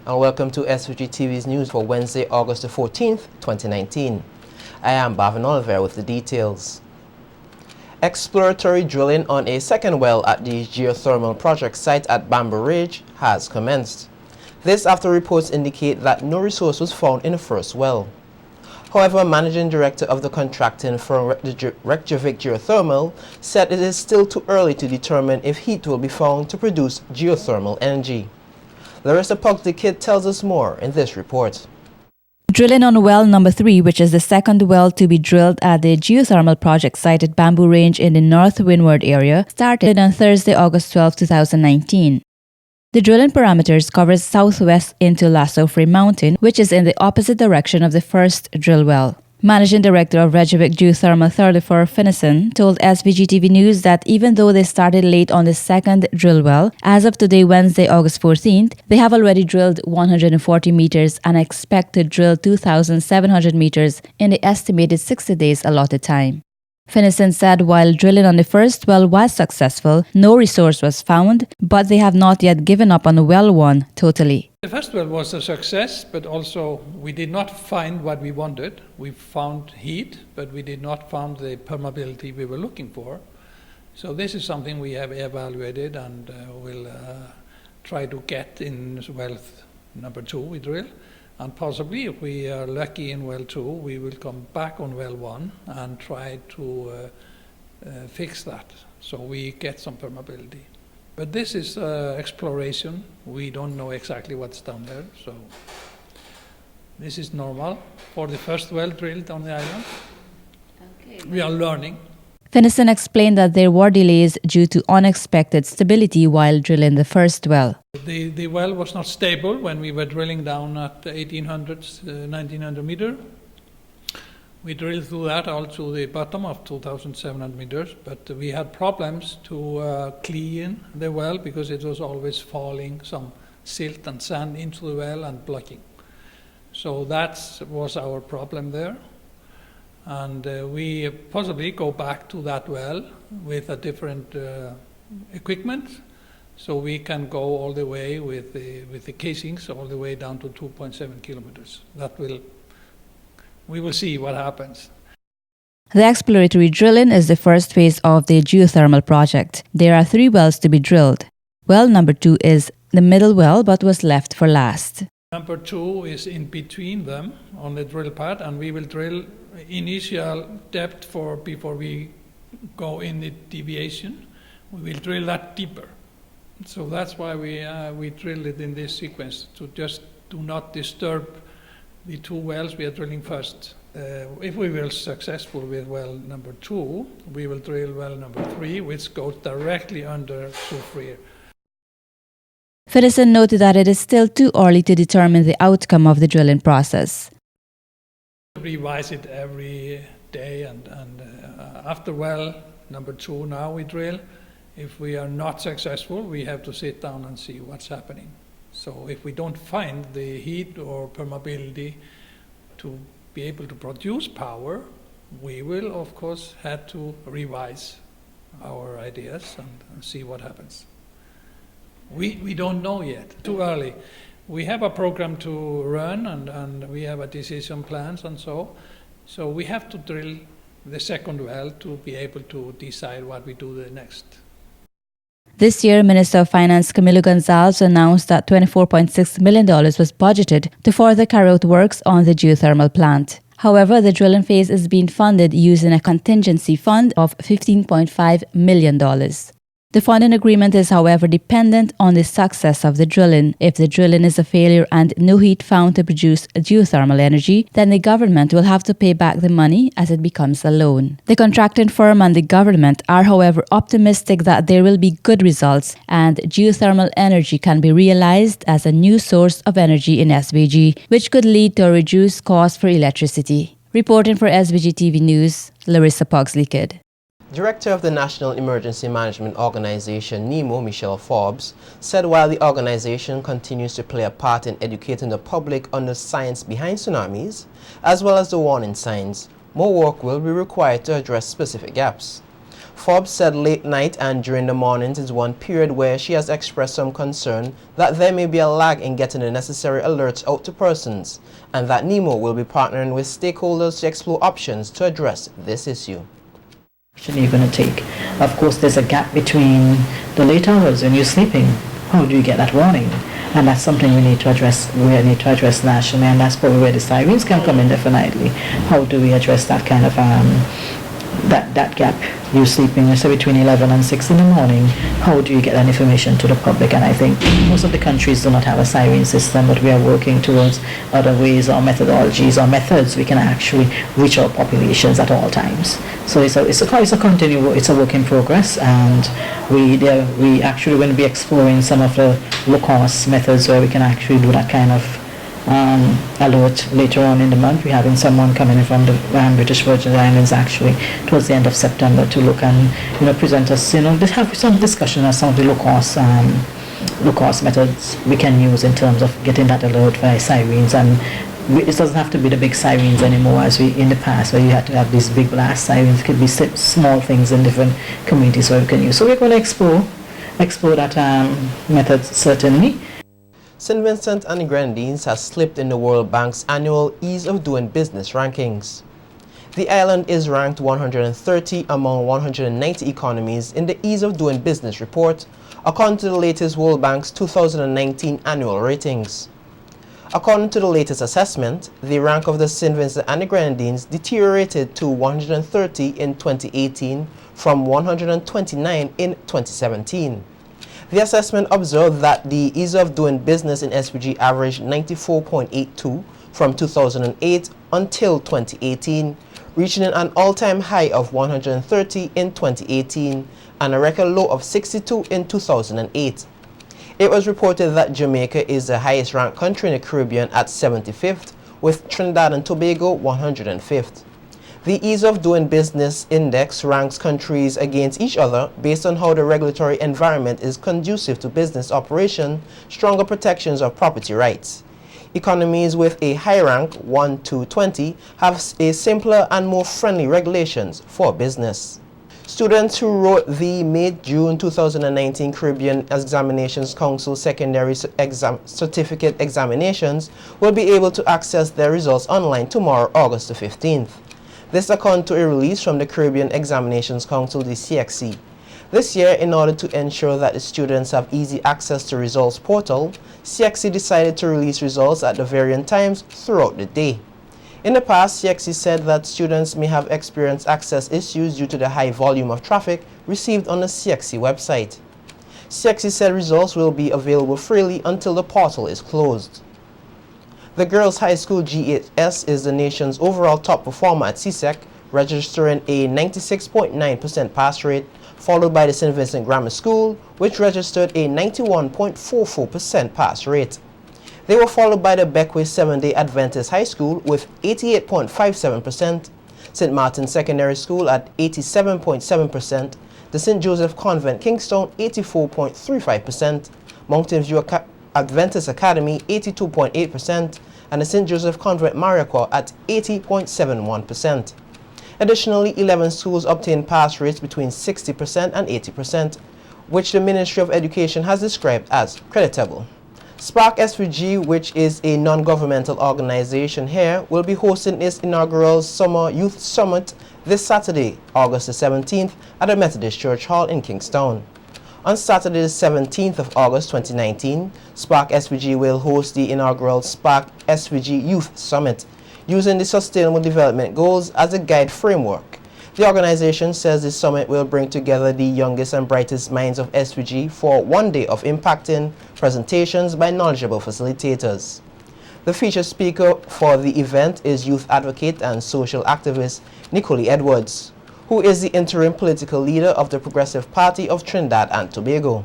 and welcome to SVG-TV's news for Wednesday, August the 14th, 2019. I am Bavin Oliver with the details. Exploratory drilling on a second well at the geothermal project site at Bamboo Ridge has commenced. This after reports indicate that no resource was found in the first well. However, Managing Director of the contracting firm Reykjavik Geothermal said it is still too early to determine if heat will be found to produce geothermal energy. Larissa Pogdikid tells us more in this report. Drilling on well number 3, which is the second well to be drilled at the geothermal project site at Bamboo Range in the North Windward area, started on Thursday, August 12, 2019. The drilling parameters covers southwest into Lasso Frame Mountain, which is in the opposite direction of the first drill well. Managing Director of Reykjavik Geothermal Thorleifur Finneson told SVG-TV News that even though they started late on the second drill well, as of today, Wednesday, August 14th, they have already drilled 140 meters and expect to drill 2,700 meters in the estimated 60 days allotted time. Finneson said while drilling on the first well was successful, no resource was found, but they have not yet given up on well 1 totally. The first well was a success, but also we did not find what we wanted. We found heat, but we did not find the permeability we were looking for. So this is something we have evaluated and will try to get in well number 2 we drill. And possibly, if we are lucky in well 2, we will come back on well 1 and try to fix that, so we get some permeability. But this is exploration. We don't know exactly what's down there, so this is normal for the first well drilled on the island. Okay. We are learning. Finneson explained that there were delays due to unexpected stability while drilling the first well. The well was not stable when we were drilling down at 1900 meter. We drilled through that all to the bottom of 2,700 meters, but we had problems to clean the well because it was always falling some silt and sand into the well and blocking. So that was our problem there. And we possibly go back to that well with a different equipment, so we can go all the way with the casings all the way down to 2.7 kilometers. We will see what happens. The exploratory drilling is the first phase of the geothermal project. There are 3 wells to be drilled. Well number 2 is the middle well, but was left for last. Number 2 is in between them on the drill pad, and we will drill initial depth before we go in the deviation. We will drill that deeper. So that's why we drilled it in this sequence, to just do not disturb the 2 wells we are drilling first. If we will successful with well number 2, we will drill well number 3, which goes directly under Sufrir. Finneson noted that it is still too early to determine the outcome of the drilling process. Revise it every day, and after well number 2 now we drill. If we are not successful, we have to sit down and see what's happening. So if we don't find the heat or permeability to be able to produce power, we will of course have to revise our ideas and see what happens. We don't know yet, too early. We have a program to run and we have a decision plans and so we have to drill the second well to be able to decide what we do the next. This year, Minister of Finance Camilo Gonzalez announced that $24.6 million was budgeted to further carry out works on the geothermal plant. However, the drilling phase is being funded using a contingency fund of $15.5 million. The funding agreement is, however, dependent on the success of the drilling. If the drilling is a failure and no heat found to produce geothermal energy, then the government will have to pay back the money as it becomes a loan. The contracting firm and the government are, however, optimistic that there will be good results and geothermal energy can be realized as a new source of energy in SVG, which could lead to a reduced cost for electricity. Reporting for SVG-TV News, Larissa Pogdikid. Director of the National Emergency Management Organization, NEMO, Michelle Forbes, said while the organization continues to play a part in educating the public on the science behind tsunamis, as well as the warning signs, more work will be required to address specific gaps. Forbes said late night and during the mornings is one period where she has expressed some concern that there may be a lag in getting the necessary alerts out to persons, and that NEMO will be partnering with stakeholders to explore options to address this issue. You're going to take. Of course, there's a gap between the late hours when you're sleeping. How do you get that warning? And that's something we need to address. We need to address nationally, and that's probably where the sirens can come in definitely. How do we address that kind of that gap? You're sleeping, let's say between 11 and 6 in the morning. How do you get that information to the public? And I think most of the countries do not have a siren system, but we are working towards other ways or methodologies or methods we can actually reach our populations at all times. So it's a work in progress, and we actually going to be exploring some of the low-cost methods where we can actually do that kind of alert later on in the month. We're having someone coming in from the British Virgin Islands actually towards the end of September to look and present us, just have some discussion on some of the low cost methods we can use in terms of getting that alert via sirens. And it doesn't have to be the big sirens anymore as we in the past where you had to have these big blast sirens. It could be small things in different communities where we can use. So we're going to explore that method certainly. St. Vincent and the Grenadines has slipped in the World Bank's annual Ease of Doing Business rankings. The island is ranked 130 among 190 economies in the Ease of Doing Business report, according to the latest World Bank's 2019 annual ratings. According to the latest assessment, the rank of the St. Vincent and the Grenadines deteriorated to 130 in 2018 from 129 in 2017. The assessment observed that the ease of doing business in SVG averaged 94.82 from 2008 until 2018, reaching an all-time high of 130 in 2018 and a record low of 62 in 2008. It was reported that Jamaica is the highest ranked country in the Caribbean at 75th, with Trinidad and Tobago 105th. The Ease of Doing Business Index ranks countries against each other based on how the regulatory environment is conducive to business operation, stronger protections of property rights. Economies with a high rank, 1 to 20, have a simpler and more friendly regulations for business. Students who wrote the May-June 2019 Caribbean Examinations Council Secondary Certificate Examinations will be able to access their results online tomorrow, August the 15th. This according to a release from the Caribbean Examinations Council, the CSEC. This year, in order to ensure that the students have easy access to results portal, CSEC decided to release results at the varying times throughout the day. In the past, CSEC said that students may have experienced access issues due to the high volume of traffic received on the CSEC website. CSEC said results will be available freely until the portal is closed. The Girls High School GHS is the nation's overall top performer at CSEC, registering a 96.9% pass rate, followed by the St. Vincent Grammar School, which registered a 91.44% pass rate. They were followed by the Beckwith Seventh-day Adventist High School with 88.57%, St. Martin's Secondary School at 87.7%, the St. Joseph Convent Kingstown 84.35%, Mountain View Adventist Academy 82.8%, and the St. Joseph Convent Mariacoa at 80.71%. Additionally, 11 schools obtained pass rates between 60% and 80%, which the Ministry of Education has described as creditable. Spark SVG, which is a non-governmental organization here, will be hosting its inaugural Summer Youth Summit this Saturday, August the 17th, at the Methodist Church Hall in Kingstown. On Saturday the 17th of August 2019, Spark SVG will host the inaugural Spark SVG Youth Summit, using the Sustainable Development Goals as a guide framework. The organization says the summit will bring together the youngest and brightest minds of SVG for one day of impacting presentations by knowledgeable facilitators. The featured speaker for the event is youth advocate and social activist Nicole Edwards, who is the interim political leader of the Progressive Party of Trinidad and Tobago.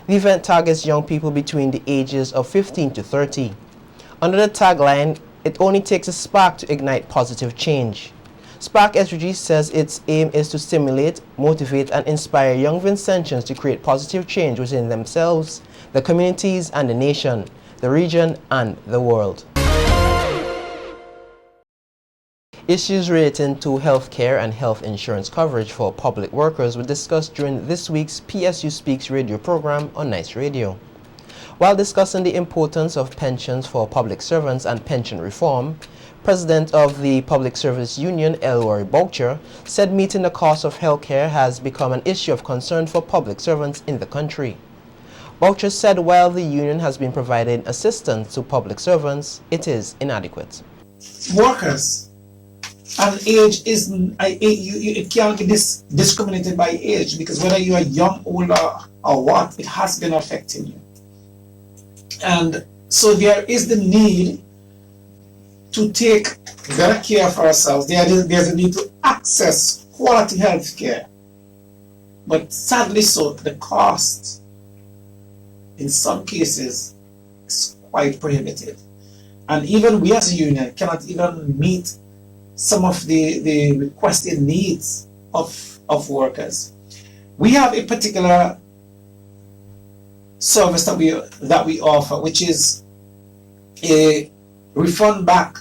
The event targets young people between the ages of 15 to 30. Under the tagline, "It only takes a spark to ignite positive change." Spark SVG says its aim is to stimulate, motivate, and inspire young Vincentians to create positive change within themselves, the communities and the nation, the region and the world. Issues relating to health care and health insurance coverage for public workers were discussed during this week's PSU Speaks radio program on Nice Radio. While discussing the importance of pensions for public servants and pension reform, President of the Public Service Union, Elroy Boucher, said meeting the cost of health care has become an issue of concern for public servants in the country. Boucher said while the union has been providing assistance to public servants, it is inadequate. Workers and age isn't, it can't be discriminated by age, because whether you are young, older, or what, it has been affecting you. And so there is the need to take better care for ourselves. There's a need to access quality health care. But sadly so, the cost in some cases is quite prohibitive. And even we as a union cannot even meet some of the requested needs of workers. We have a particular service that we offer, which is a refund back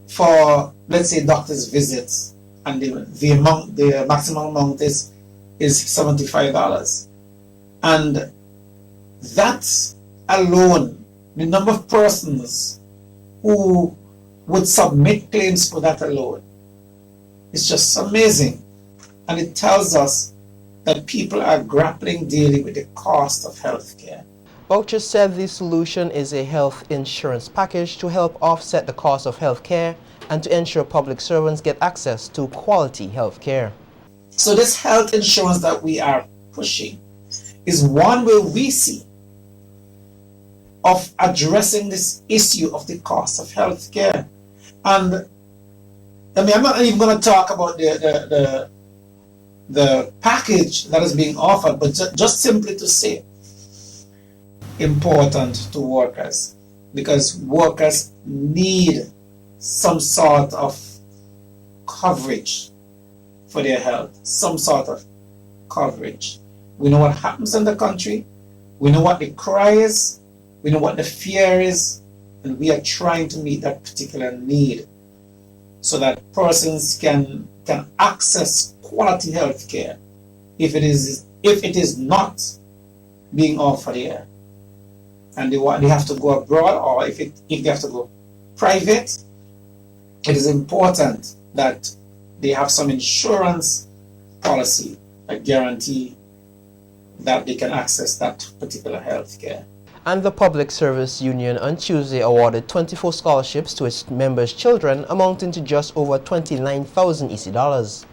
for, let's say, doctor's visits, and the maximum amount is $75. And that alone, the number of persons who would submit claims for that alone, is just amazing. And it tells us that people are grappling daily with the cost of health care. Boucher said the solution is a health insurance package to help offset the cost of health care and to ensure public servants get access to quality health care. So this health insurance that we are pushing is one way we see of addressing this issue of the cost of health care. And I mean, I'm not even going to talk about the package that is being offered, but just simply to say, important to workers, because workers need some sort of coverage for their health, some sort of coverage. We know what happens in the country, we know what the cry is, we know what the fear is, and we are trying to meet that particular need so that persons can access quality health care if it is not being offered here, and they have to go abroad, or if they have to go private. It is important that they have some insurance policy that guarantee that they can access that particular health care. And the Public Service Union on Tuesday awarded 24 scholarships to its members' children, amounting to just over 29,000 EC dollars.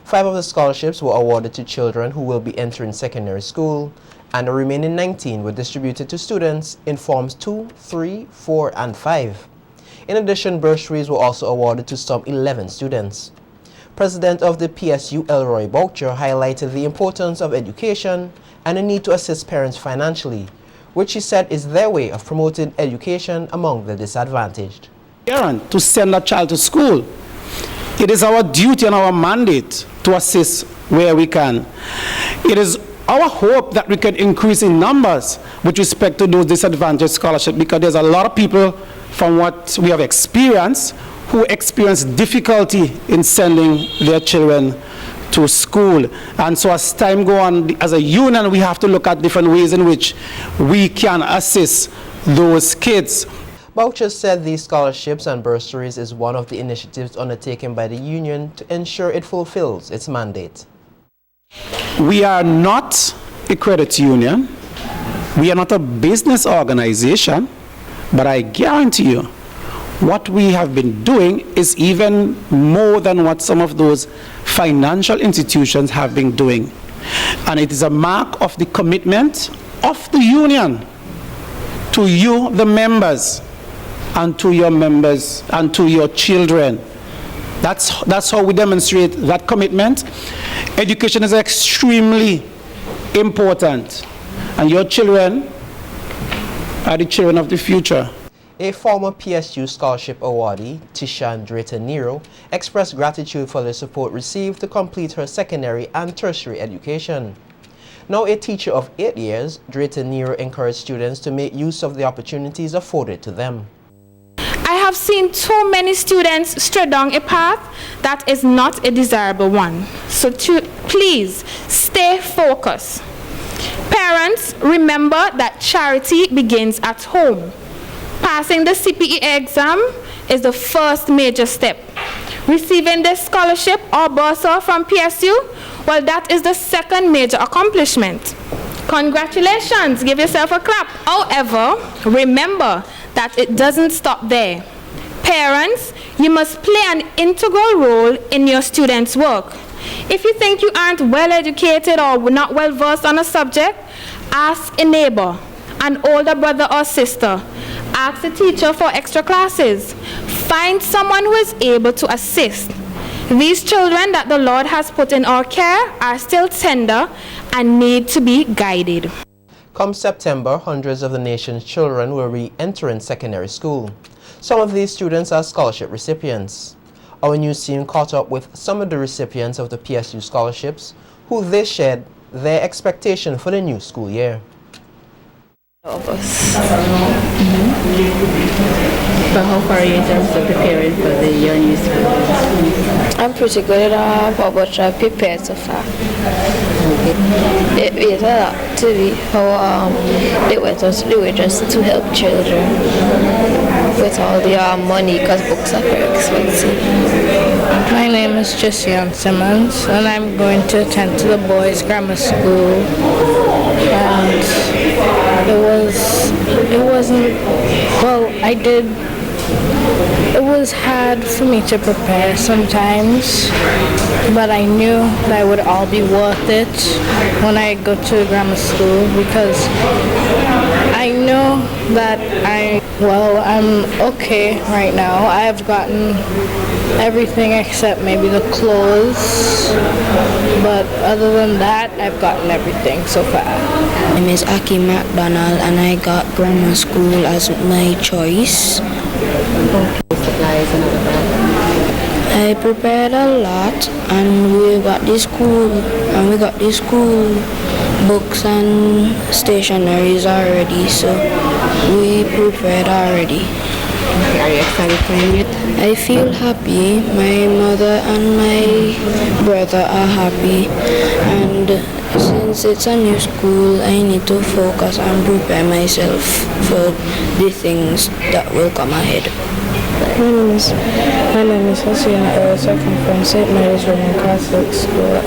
5 of the scholarships were awarded to children who will be entering secondary school, and the remaining 19 were distributed to students in Forms 2, 3, 4, and 5. In addition, bursaries were also awarded to some 11 students. President of the PSU, Elroy Boucher, highlighted the importance of education and the need to assist parents financially, which he said is their way of promoting education among the disadvantaged. To send a child to school, it is our duty and our mandate to assist where we can. It is our hope that we can increase in numbers with respect to those disadvantaged scholarships, because there's a lot of people, from what we have experienced, who experience difficulty in sending their children to school. And so as time goes on, as a union, we have to look at different ways in which we can assist those kids. Boucher said these scholarships and bursaries is one of the initiatives undertaken by the union to ensure it fulfills its mandate. We are not a credit union. We are not a business organization, but I guarantee you, what we have been doing is even more than what some of those financial institutions have been doing. And it is a mark of the commitment of the union to you, the members, and to your members and to your children. That's how we demonstrate that commitment. Education is extremely important, and your children are the children of the future. A former PSU scholarship awardee, Tishan Drayton-Nero, expressed gratitude for the support received to complete her secondary and tertiary education. Now a teacher of 8 years, Drayton-Nero encouraged students to make use of the opportunities afforded to them. I have seen too many students stray down a path that is not a desirable one. So please stay focused. Parents, remember that charity begins at home. Passing the CPE exam is the first major step. Receiving the scholarship or bursar from PSU, well, that is the second major accomplishment. Congratulations, give yourself a clap. However, remember that it doesn't stop there. Parents, you must play an integral role in your students' work. If you think you aren't well educated or not well versed on a subject, ask a neighbor, an older brother or sister. Ask a teacher for extra classes. Find someone who is able to assist. These children that the Lord has put in our care are still tender and need to be guided. Come September, hundreds of the nation's children will be entering secondary school. Some of these students are scholarship recipients. Our news team caught up with some of the recipients of the PSU scholarships, who they shared their expectation for the new school year. Of us. But how far are you in terms of preparing for the year new school? I'm pretty good at but I prepared so far. It is a lot to be how they were just to help children with all the money because books are very expensive. My name is Jessian Simmons and I'm going to attend to the boys' grammar school. And it was hard for me to prepare sometimes, but I knew that it would all be worth it when I go to grammar school because I know that I'm okay right now. I have gotten everything except maybe the clothes, but other than that, I've gotten everything so far. My name is Aki McDonald and I got grammar school as my choice. I prepared a lot and we got the school books and stationaries already, so we prepared already. Are you excited for it? I feel happy. My mother and my brother are happy, and since it's a new school, I need to focus and prepare myself for the things that will come ahead. My name is Hossein Ayers. I come from St. Mary's Roman Catholic School.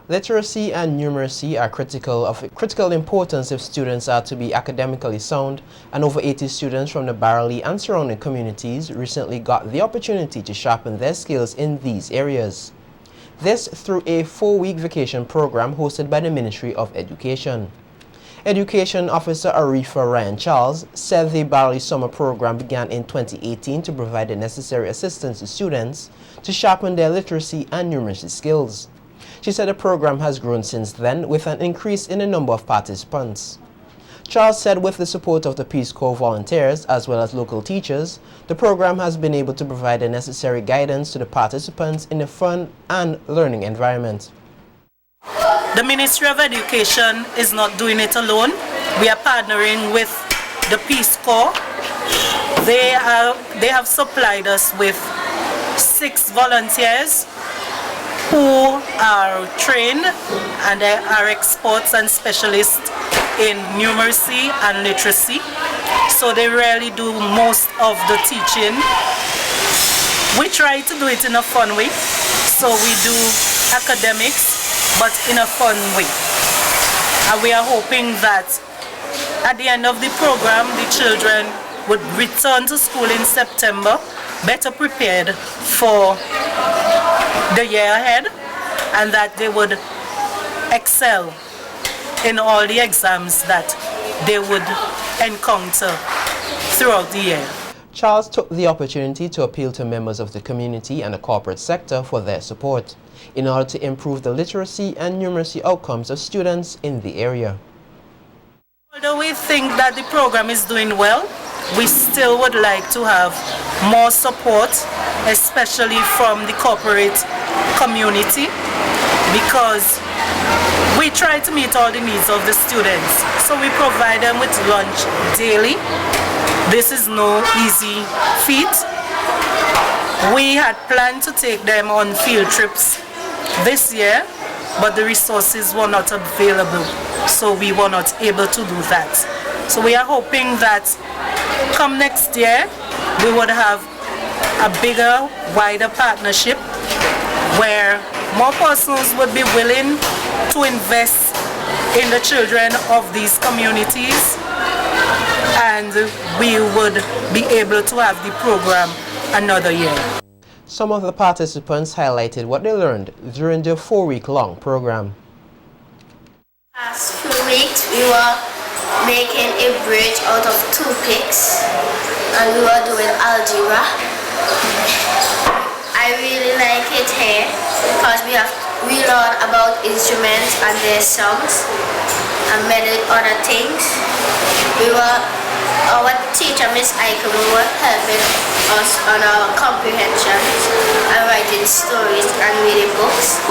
Literacy and numeracy are critical importance if students are to be academically sound, and over 80 students from the Barley and surrounding communities recently got the opportunity to sharpen their skills in these areas. This through a 4-week vacation program hosted by the Ministry of Education. Education Officer Arifa Ryan Charles said the Barley Summer Program began in 2018 to provide the necessary assistance to students to sharpen their literacy and numeracy skills. She said the program has grown since then with an increase in the number of participants. Charles said with the support of the Peace Corps volunteers as well as local teachers, the program has been able to provide the necessary guidance to the participants in a fun and learning environment. The Ministry of Education is not doing it alone. We are partnering with the Peace Corps. They have supplied us with 6 volunteers who are trained and they are experts and specialists in numeracy and literacy. So they really do most of the teaching. We try to do it in a fun way. So we do academics, but in a fun way. And we are hoping that at the end of the program, the children would return to school in September, better prepared for the year ahead, and that they would excel in all the exams that they would encounter throughout the year. Charles took the opportunity to appeal to members of the community and the corporate sector for their support in order to improve the literacy and numeracy outcomes of students in the area. Although we think that the program is doing well, we still would like to have more support, especially from the corporate community, because we try to meet all the needs of the students. So we provide them with lunch daily. This is no easy feat. We had planned to take them on field trips this year, but the resources were not available, so we were not able to do that. So we are hoping that come next year, we would have a bigger, wider partnership where more persons would be willing to invest in the children of these communities, and we would be able to have the program another year. Some of the participants highlighted what they learned during their 4-week-long program. Last few weeks, we were making a bridge out of toothpicks, and we were doing algebra. I really like it here because we learn about instruments and their songs and many other things. Our teacher, Miss Eichel, was helping us on our comprehensions and writing stories and reading books,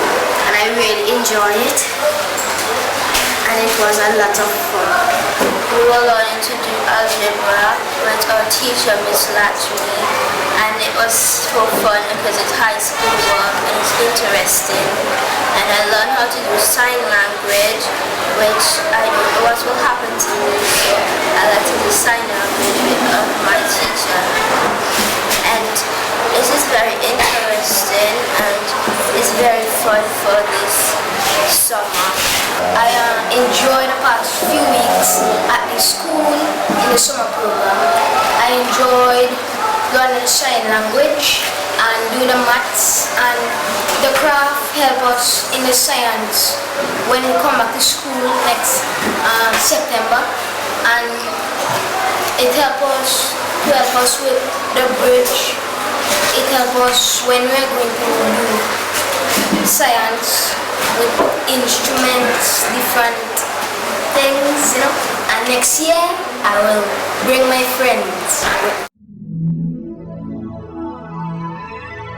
and I really enjoyed it, and it was a lot of fun. We were learning to do algebra with our teacher, Miss Latchme, and it was so fun because it's high school work and it's interesting. And I learned how to do sign language, which I don't know what will happen to me, so I like to do sign language with my teacher. And this is very interesting and it's very fun for this summer. I enjoyed the past few weeks at the school in the summer program. I enjoyed learning sign language and do the maths, and the craft help us in the science when we come back to school next September, and it helps us with the bridge. It helps us when we're going to do science with instruments, different things, you know. And next year I will bring my friends.